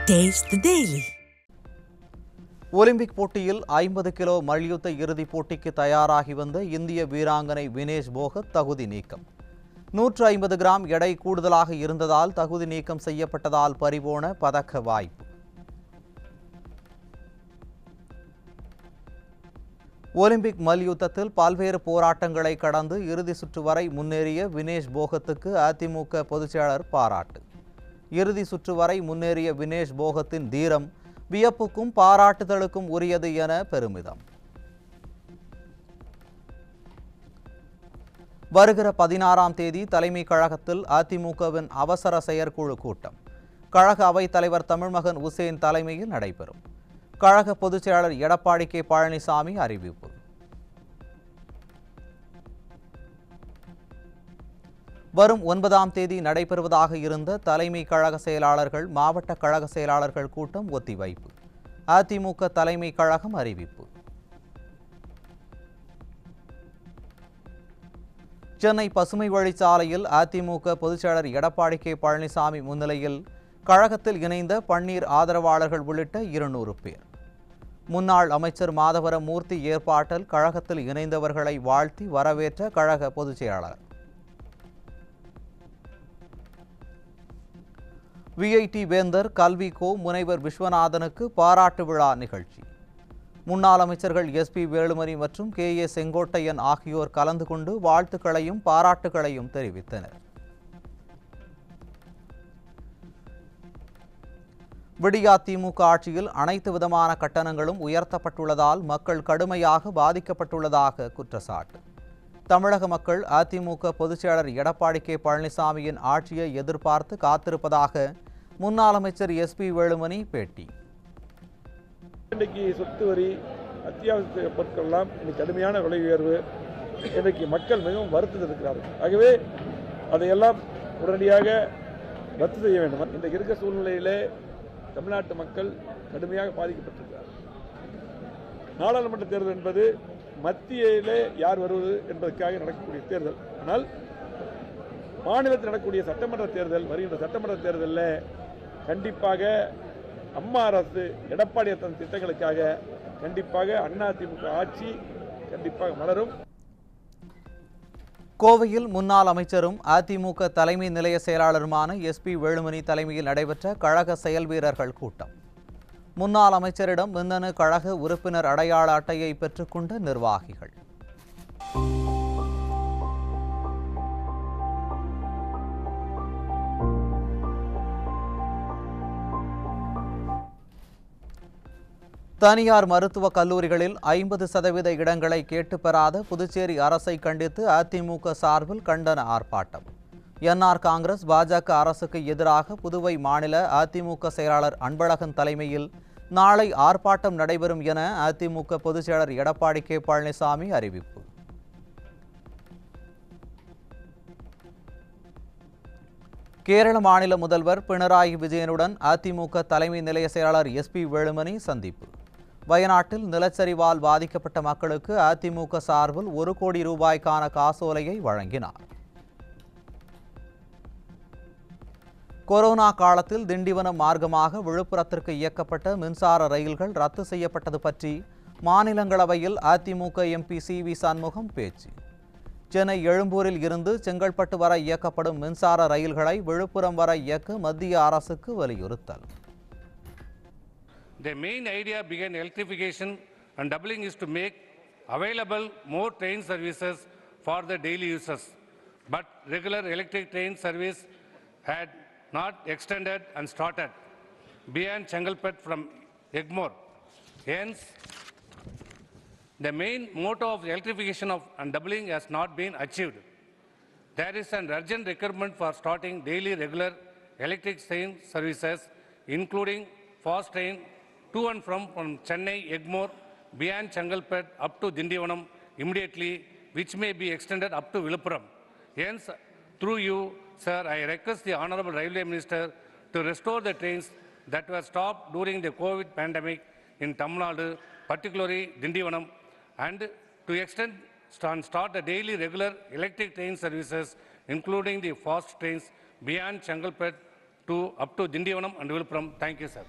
Taste the Daily. Olympic போட்டியில் 50 kilo மல்யுத்த இறுதிப் போட்டிக்கு தயாராகி வந்த இந்திய வீராங்கனை வினேஷ் போகத் தகுதி நீக்கம். 150 கிராம் எடை கூடுதலாக இருந்ததால் தகுதி நீக்கம் செய்யப்பட்டதால் பறிபோன பதக்க வாய்ப்பு. ஒலிம்பிக் மல்யுத்தத்தில் பல்வேறு போராட்டங்களை கடந்து இறுதி சுற்று வரை முன்னேறிய வினேஷ் போகத்துக்கு அதிமுக பொதுச்செயலாளர் பாராட்டு. இறுதி சுற்று வரை முன்னேறிய வினேஷ் போகத்தின் தீரம் வியப்புக்கும் பாராட்டுதலுக்கும் உரியது என பெருமிதம். வருகிற 16ஆம் தேதி தலைமை கழகத்தில் அதிமுகவின் அவசர செயற்குழு கூட்டம் கழக அவைத் தலைவர் தமிழ்மகன் உசேன் தலைமையில் நடைபெறும். கழக பொதுச் செயலாளர் எடப்பாடி கே பழனிசாமி அறிவிப்பு. வரும் 9ஆம் தேதி நடைபெறுவதாக இருந்த தலைமை கழக செயலாளர்கள் மாவட்ட கழக செயலாளர்கள் கூட்டம் ஒத்திவைப்பு. அதிமுக தலைமை கழகம் அறிவிப்பு. சென்னை பசுமை வழிச்சாலையில் அதிமுக பொதுச்செயலாளர் எடப்பாடி கே பழனிசாமி முன்னிலையில் கழகத்தில் இணைந்த பன்னீர் ஆதரவாளர்கள் உள்ளிட்ட 200 பேர். முன்னாள் அமைச்சர் மாதவரம் மூர்த்தி ஏற்பாட்டில் கழகத்தில் இணைந்தவர்களை வாழ்த்தி வரவேற்ற கழக பொதுச் செயலாளர். விஐடி வேந்தர் கல்வி கோ முனைவர் விஸ்வநாதனுக்கு பாராட்டு விழா நிகழ்ச்சி. முன்னாள் அமைச்சர்கள் எஸ்பி வேலுமணி மற்றும் KA செங்கோட்டையன் ஆகியோர் கலந்து கொண்டு வாழ்த்துக்களையும் பாராட்டுகளையும் தெரிவித்தனர். விடியா திமுக ஆட்சியில் அனைத்து விதமான கட்டணங்களும் உயர்த்தப்பட்டுள்ளதால் மக்கள் கடுமையாக பாதிக்கப்பட்டுள்ளதாக குற்றச்சாட்டு. தமிழக மக்கள் அதிமுக பொதுச் செயலாளர் எடப்பாடி கே பழனிசாமியின் ஆட்சியை எதிர்பார்த்து காத்திருப்பதாக முன்னாள் அமைச்சர் எஸ்பி வேலுமணி பேட்டி. இன்றைக்கு சொத்து வரி, அத்தியாவசிய பொருட்கள் எல்லாம் இன்னைக்கு கடுமையான விலை உயர்வு, இன்றைக்கு மக்கள் மிகவும் வருத்தத்தில் இருக்கிறார்கள். ஆகவே அதையெல்லாம் உடனடியாக ரத்து செய்ய வேண்டும். இன்றைக்கு இருக்க சூழ்நிலையிலே தமிழ்நாட்டு மக்கள் கடுமையாக பாதிக்கப்பட்டிருக்கிறார்கள். நாடாளுமன்ற தேர்தல் என்பது மத்தியிலே யார் வருவது என்பதற்காக நடக்கக்கூடிய தேர்தல். ஆனால் மாநிலத்தில் நடக்கக்கூடிய சட்டமன்ற தேர்தல், வருகின்ற சட்டமன்ற தேர்தலில் கண்டிப்பாக அம்மா அரசு எடப்பாடி தன் திட்டங்களுக்காக கண்டிப்பாக அதிமுக ஆட்சி கண்டிப்பாக மலரும். கோவையில் முன்னாள் அமைச்சரும் அதிமுக தலைமை நிலைய செயலாளருமான எஸ்பி வேலுமணி தலைமையில் நடைபெற்ற கழக செயல் வீரர்கள் கூட்டம். முன்னாள் அமைச்சரிடம் மின்னணு கழக உறுப்பினர் அடையாள அட்டையை பெற்றுக்கொண்ட நிர்வாகிகள். தனியார் மருத்துவக் கல்லூரிகளில் 50% இடங்களை கேட்டு பெறாத புதுச்சேரி அரசை கண்டித்து அதிமுக சார்பில் கண்டன ஆர்ப்பாட்டம். என்ஆர் காங்கிரஸ் பாஜக அரசுக்கு எதிராக புதுவை மாநில அதிமுக செயலாளர் அன்பழகன் தலைமையில் நாளை ஆர்ப்பாட்டம் நடைபெறும் என அதிமுக பொதுச் செயலாளர் எடப்பாடி கே பழனிசாமி அறிவிப்பு. கேரள மாநில முதல்வர் பினராயி விஜயனுடன் அதிமுக தலைமை நிலைய செயலாளர் எஸ்பி வேலுமணி சந்திப்பு. வயநாட்டில் நிலச்சரிவால் பாதிக்கப்பட்ட மக்களுக்கு அதிமுக சார்பில் 1 கோடி ரூபாய்க்கான காசோலையை வழங்கினார். கொரோனா காலத்தில் திண்டிவனம் மார்க்கமாக விழுப்புரத்திற்கு இயக்கப்பட்ட மின்சார ரயில்கள் ரத்து செய்யப்பட்டது பற்றி மாநிலங்களவையில் அதிமுக MP CV சண்முகம் பேச்சு. சென்னை எழும்பூரில் இருந்து செங்கல்பட்டு வரை இயக்கப்படும் மின்சார ரயில்களை விழுப்புரம் வரை இயக்க மத்திய அரசுக்கு வலியுறுத்தல். The main idea behind electrification and doubling is to make available more train services for the daily users. But regular electric train service had not extended and started beyond Chengalpet from Egmore. Hence, the main motto of electrification and doubling has not been achieved. There is an urgent requirement for starting daily regular electric train services, including fast train to and from Chennai, Egmore, beyond Chengalpet up to Dindivanam immediately, which may be extended up to Viluppuram. Hence, through you, sir, I request the Honorable Railway Minister to restore the trains that were stopped during the COVID pandemic in Tamil Nadu, particularly Dindivanam, and to extend and start the daily regular electric train services, including the fast trains beyond Chengalpet to up to Dindivanam and Viluppuram. Thank you, sir.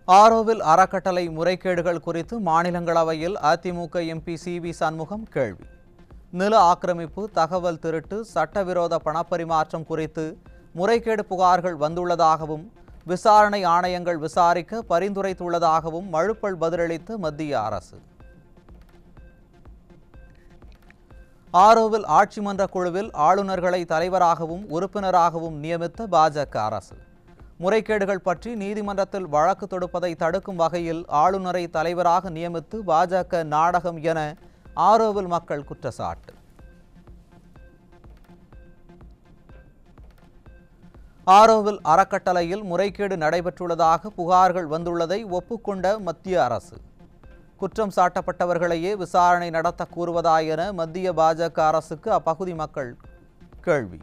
Auroville அறக்கட்டளை முறைகேடுகள் குறித்து மாநிலங்களவையில் AIADMK MP CV. Shanmugam கேள்வி. நில ஆக்கிரமிப்பு, தகவல் திருட்டு, சட்டவிரோத பணப்பரிமாற்றம் குறித்து முறைகேடு புகார்கள் வந்துள்ளதாகவும் விசாரணை ஆணையங்கள் விசாரிக்க பரிந்துரைத்துள்ளதாகவும் மழுப்பல் பதிலளித்த மத்திய அரசு. ஆரோவில் ஆட்சி மன்ற குழுவில் ஆளுநர்களை தலைவராகவும் உறுப்பினராகவும் நியமித்த பாஜக அரசு முறைகேடுகள் பற்றி நீதிமன்றத்தில் வழக்கு தொடுப்பதை தடுக்கும் வகையில் ஆளுநரை தலைவராக நியமித்து பாஜக நாடகம் என ஆரோவில் மக்கள் குற்றச்சாட்டு. ஆரோவில் அறக்கட்டளையில் முறைகேடு நடைபெற்றுள்ளதாக புகார்கள் வந்துள்ளதை ஒப்புக்கொண்ட மத்திய அரசு குற்றம் சாட்டப்பட்டவர்களையே விசாரணை நடத்த கூறுவதா என மத்திய பாஜக அரசுக்கு அப்பகுதி மக்கள் கேள்வி.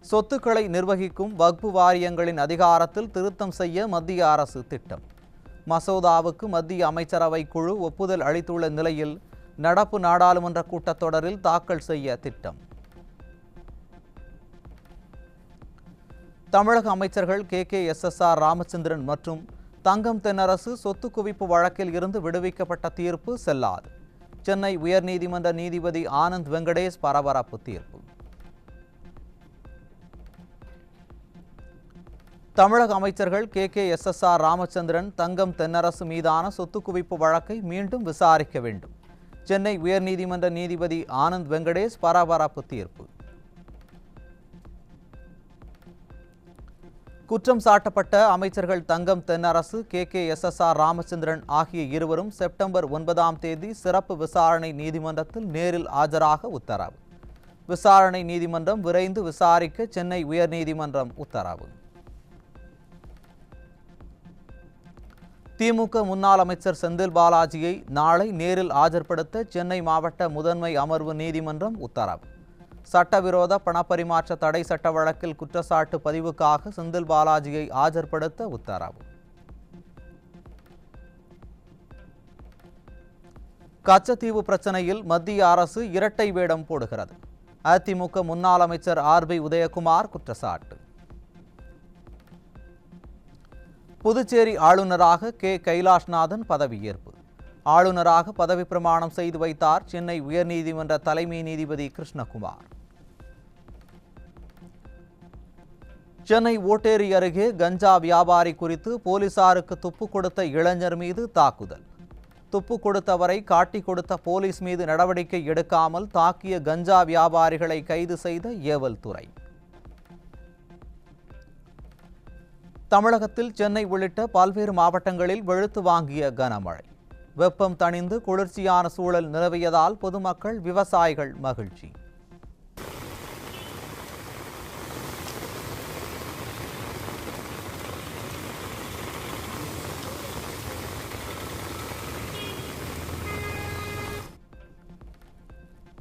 சொத்துக்களை நிர்வகிக்கும் வக்ஃபு வாரியங்களின் அதிகாரத்தில் திருத்தம் செய்ய மத்திய அரசு திட்டம். மசோதாவுக்கு மத்திய அமைச்சரவை குழு ஒப்புதல் அளித்துள்ள நிலையில் நடப்பு நாடாளுமன்ற கூட்டத்தொடரில் தாக்கல் செய்ய திட்டம். தமிழக அமைச்சர்கள் KKSSR ராமச்சந்திரன் மற்றும் தங்கம் தென்னரசு சொத்து குவிப்பு வழக்கில் இருந்து விடுவிக்கப்பட்ட தீர்ப்பு செல்லாது. சென்னை உயர்நீதிமன்ற நீதிபதி ஆனந்த் வெங்கடேஷ் பரபரப்பு தீர்ப்பு. தமிழக அமைச்சர்கள் KKSSR ராமச்சந்திரன், தங்கம் தென்னரசு மீதான சொத்து குவிப்பு வழக்கை மீண்டும் விசாரிக்க வேண்டும். சென்னை உயர்நீதிமன்ற நீதிபதி ஆனந்த் வெங்கடேஷ் பரபரப்பு தீர்ப்பு. குற்றம் சாட்டப்பட்ட அமைச்சர்கள் தங்கம் தென்னரசு, KKSSR ராமச்சந்திரன் ஆகிய இருவரும் செப்டம்பர் 9ஆம் தேதி சிறப்பு விசாரணை நீதிமன்றத்தில் நேரில் ஆஜராக உத்தரவு. விசாரணை நீதிமன்றம் விரைந்து விசாரிக்க சென்னை உயர்நீதிமன்றம் உத்தரவு. திமுக முன்னாள் அமைச்சர் செந்தில் பாலாஜியை நாளை நேரில் ஆஜர்படுத்த சென்னை மாவட்ட முதன்மை அமர்வு நீதிமன்றம் உத்தரவு. சட்டவிரோத பணப்பரிமாற்ற தடை சட்ட வழக்கில் குற்றச்சாட்டு பதிவுக்காக செந்தில் பாலாஜியை ஆஜர்படுத்த உத்தரவு. கச்சத்தீவு பிரச்சனையில் மத்திய அரசு இரட்டை வேடம் போடுகிறது. அதிமுக முன்னாள் அமைச்சர் RB உதயகுமார் குற்றச்சாட்டு. புதுச்சேரி ஆளுநராக கைலாஷ்நாதன் பதவியேற்பு. ஆளுநராக பதவி பிரமாணம் செய்து வைத்தார் சென்னை உயர்நீதிமன்ற தலைமை நீதிபதி கிருஷ்ணகுமார். சென்னை ஓட்டேரி அருகே கஞ்சா வியாபாரி குறித்து போலீசாருக்கு துப்பு கொடுத்த இளைஞர் மீது தாக்குதல். துப்பு கொடுத்தவரை காட்டிக் கொடுத்த போலீஸ் மீது நடவடிக்கை எடுக்காமல் தாக்கிய கஞ்சா வியாபாரிகளை கைது செய்த ஏவல் துறை. தமிழகத்தில் சென்னை உள்ளிட்ட பல்வேறு மாவட்டங்களில் வெளுத்து வாங்கிய கனமழை. வெப்பம் தணிந்து குளிர்ச்சியான சூழல் நிலவியதால் பொதுமக்கள், விவசாயிகள் மகிழ்ச்சி.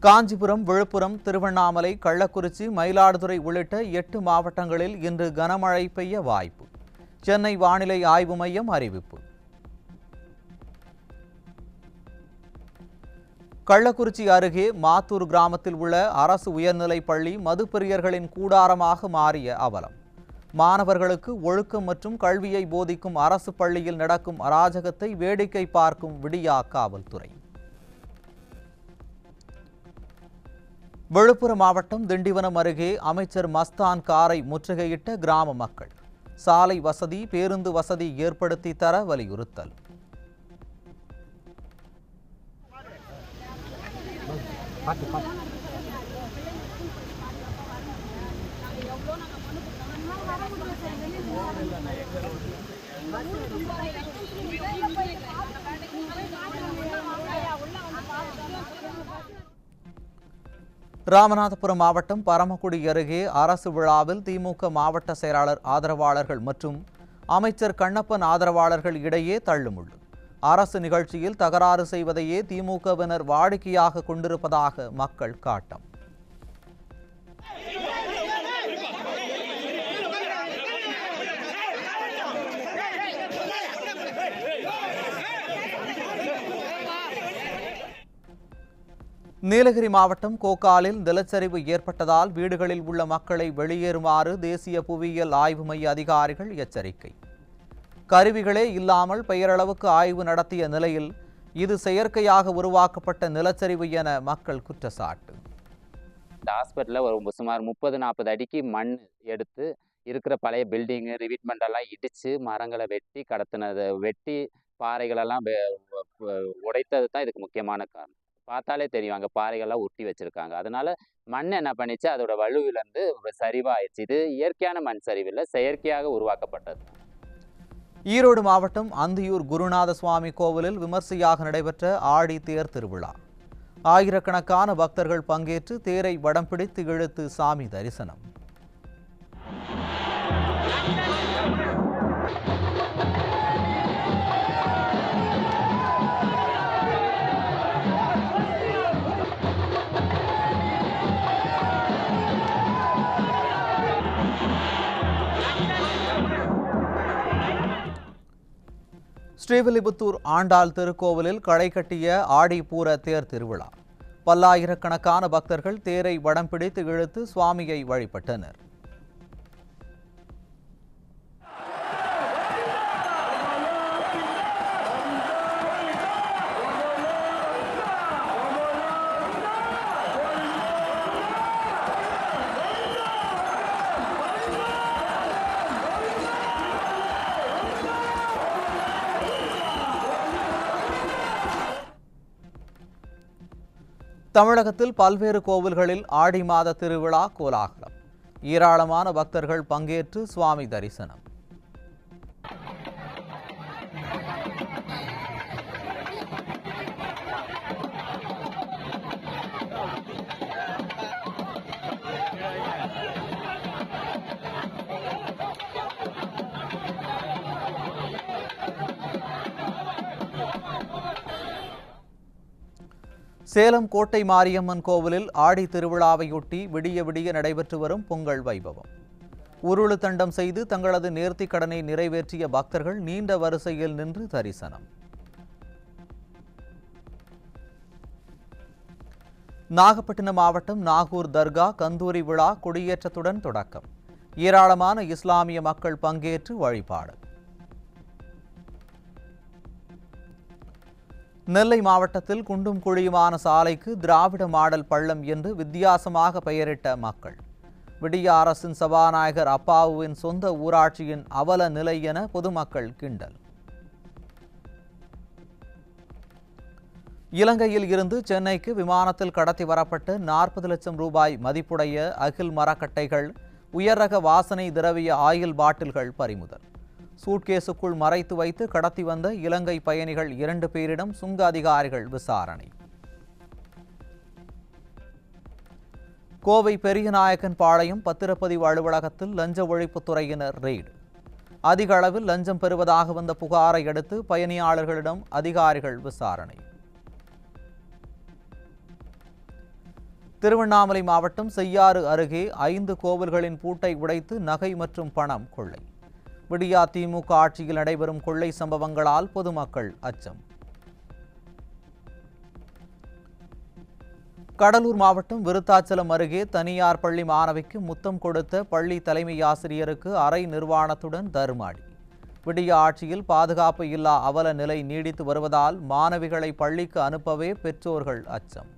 காஞ்சிபுரம், விழுப்புரம், திருவண்ணாமலை, கள்ளக்குறிச்சி, மயிலாடுதுறை உள்ளிட்ட 8 மாவட்டங்களில் இன்று கனமழை பெய்ய வாய்ப்பு. சென்னை வானிலை ஆய்வு மையம் அறிவிப்பு. கள்ளக்குறிச்சி அருகே மாத்தூர் கிராமத்தில் உள்ள அரசு உயர்நிலைப் பள்ளி மதுப்பிரியர்களின் கூடாரமாக மாறிய அவலம். மாணவர்களுக்கு ஒழுக்கம் மற்றும் கல்வியை போதிக்கும் அரசு பள்ளியில் நடக்கும் அராஜகத்தை வேடிக்கை பார்க்கும் விடியா காவல்துறை. விழுப்புரம் மாவட்டம் திண்டிவனம் அருகே அமைச்சர் மஸ்தான் காரை முற்றுகையிட்ட கிராம மக்கள். சாலை வசதி, பேருந்து வசதி ஏற்படுத்தி தர வலியுறுத்தல். ராமநாதபுரம் மாவட்டம் பரமக்குடி அருகே அரசு விழாவில் திமுக மாவட்ட செயலாளர் ஆதரவாளர்கள் மற்றும் அமைச்சர் கண்ணப்பன் ஆதரவாளர்கள் இடையே தள்ளுமுள்ளு. அரசு நிகழ்ச்சியில் தகராறு செய்வதையே திமுகவினர் வாடிக்கையாக கொண்டிருப்பதாக மக்கள் காட்டம். நீலகிரி மாவட்டம் கோக்காலில் நிலச்சரிவு ஏற்பட்டதால் வீடுகளில் உள்ள மக்களை வெளியேறுமாறு தேசிய புவியியல் ஆய்வு மைய அதிகாரிகள் எச்சரிக்கை. கருவிகளே இல்லாமல் பெயரளவுக்கு ஆய்வு நடத்திய நிலையில் இது செயற்கையாக உருவாக்கப்பட்ட நிலச்சரிவு என மக்கள் குற்றச்சாட்டு. இந்த ஹாஸ்பிட்டலில் ஒரு சுமார் 30-40 அடிக்கு மண் எடுத்து இருக்கிற பழைய பில்டிங்கு ரிவிட்மெண்ட் எல்லாம் இடித்து மரங்களை வெட்டி கடத்தினது, வெட்டி பாறைகளெல்லாம் உடைத்தது தான் இதுக்கு முக்கியமான காரணம். பார்த்தாலே தெரியும், அங்கே பாறைகள்லாம் உருட்டி வச்சுருக்காங்க. அதனால மண் என்ன பண்ணிச்சு, அதோட வலுவிலேருந்து சரிவாயிடுச்சு. இது இயற்கையான மண் சரிவில் செயற்கையாக உருவாக்கப்பட்டது. ஈரோடு மாவட்டம் அந்தியூர் குருநாத சுவாமி கோவிலில் விமர்சையாக நடைபெற்ற ஆடி தேர் திருவிழா. ஆயிரக்கணக்கான பக்தர்கள் பங்கேற்று தேரை வடம் பிடித்து இழுத்து சாமி தரிசனம். ஸ்ரீவில்லிபுத்தூர் ஆண்டாள் திருக்கோவிலில் களை கட்டிய ஆடிப்பூர தேர் திருவிழா. பல்லாயிரக்கணக்கான பக்தர்கள் தேரை வடம் பிடித்து இழுத்து சுவாமியை வழிபட்டனர். தமிழகத்தில் பல்வேறு கோவில்களில் ஆடி மாத திருவிழா கோலாகலம். ஏராளமான பக்தர்கள் பங்கேற்று சுவாமி தரிசனம். சேலம் கோட்டை மாரியம்மன் கோவிலில் ஆடி திருவிழாவையொட்டி விடிய விடிய நடைபெற்று வரும் பொங்கல் வைபவம். உருளு தண்டம் செய்து தங்களது நேர்த்திக் கடனை நிறைவேற்றிய பக்தர்கள் நீண்ட வரிசையில் நின்று தரிசனம். நாகப்பட்டினம் மாவட்டம் நாகூர் தர்கா கந்தூரி விழா கொடியேற்றத்துடன் தொடக்கம். ஏராளமான இஸ்லாமிய மக்கள் பங்கேற்று வழிபாடு. நெல்லை மாவட்டத்தில் குண்டும் குழியுமான சாலைக்கு திராவிட மாடல் பள்ளம் என்று வித்தியாசமாக பெயரிட்ட மக்கள். விடிய அரசின் சபாநாயகர் அப்பாவுவின் சொந்த ஊராட்சியின் அவல நிலை என பொதுமக்கள் கிண்டல். இலங்கையில் இருந்து சென்னைக்கு விமானத்தில் கடத்தி வரப்பட்ட 40 லட்சம் ரூபாய் மதிப்புடைய அகில் மரக்கட்டைகள், உயர்ரக வாசனை திரவிய ஆயில் பாட்டில்கள் பறிமுதல். சூட்கேஸுக்குள் மறைத்து வைத்து கடத்தி வந்த இலங்கை பயணிகள் 2 பேரிடம் சுங்க அதிகாரிகள் விசாரணை. கோவை பெரியநாயக்கன் பாளையம் பத்திரப்பதிவு அலுவலகத்தில் லஞ்ச ஒழிப்புத்துறையினர் ரெய்டு. அதிக அளவில் லஞ்சம் பெறுவதாக வந்த புகாரை அடுத்து பயணியாளர்களிடம் அதிகாரிகள் விசாரணை. திருவண்ணாமலை மாவட்டம் செய்யாறு அருகே 5 கோவில்களின் பூட்டை உடைத்து நகை மற்றும் பணம் கொள்ளை. விடியா திமுக ஆட்சியில் நடைபெறும் கொள்ளை சம்பவங்களால் பொதுமக்கள் அச்சம். கடலூர் மாவட்டம் விருத்தாச்சலம் அருகே தனியார் பள்ளி மாணவிக்கு முத்தம் கொடுத்த பள்ளி தலைமை ஆசிரியருக்கு அரை நிர்வாணத்துடன் தர்மாடி. விடிய ஆட்சியில் பாதுகாப்பு இல்லா அவல நிலை நீடித்து வருவதால் மாணவிகளை பள்ளிக்கு அனுப்பவே பெற்றோர்கள் அச்சம்.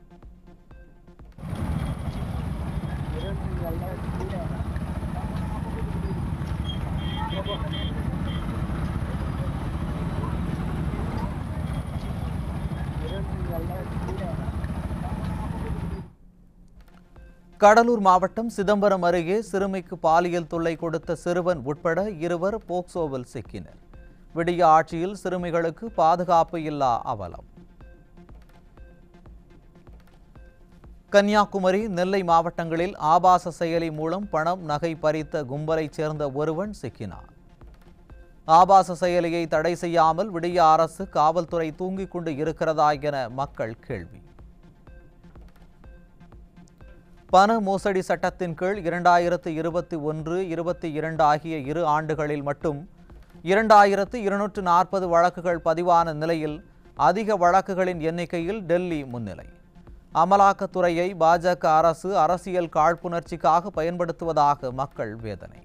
கடலூர் மாவட்டம் சிதம்பரம் அருகே சிறுமிக்கு பாலியல் தொல்லை கொடுத்த சிறுவன் உட்பட 2 போக்சோவில் சிக்கினர். விடிய ஆட்சியில் சிறுமிகளுக்கு பாதுகாப்பு இல்லா அவலம். கன்னியாகுமரி, நெல்லை மாவட்டங்களில் ஆபாச செயலி மூலம் பணம், நகை பறித்த கும்பலைச் சேர்ந்த ஒருவன் சிக்கினார். ஆபாச செயலியை தடை செய்யாமல் விடிய அரசு காவல்துறை தூங்கிக் கொண்டு இருக்கிறதா என மக்கள் கேள்வி. பண மோசடி சட்டத்தின் கீழ் 2021-22 ஆகிய 2 ஆண்டுகளில் மட்டும் 2240 வழக்குகள் பதிவான நிலையில் அதிக வழக்குகளின் எண்ணிக்கையில் டெல்லி முன்னிலை. அமலாக்கத்துறையை பாஜக அரசு அரசியல் காழ்ப்புணர்ச்சிக்காக பயன்படுத்துவதாக மக்கள் வேதனை.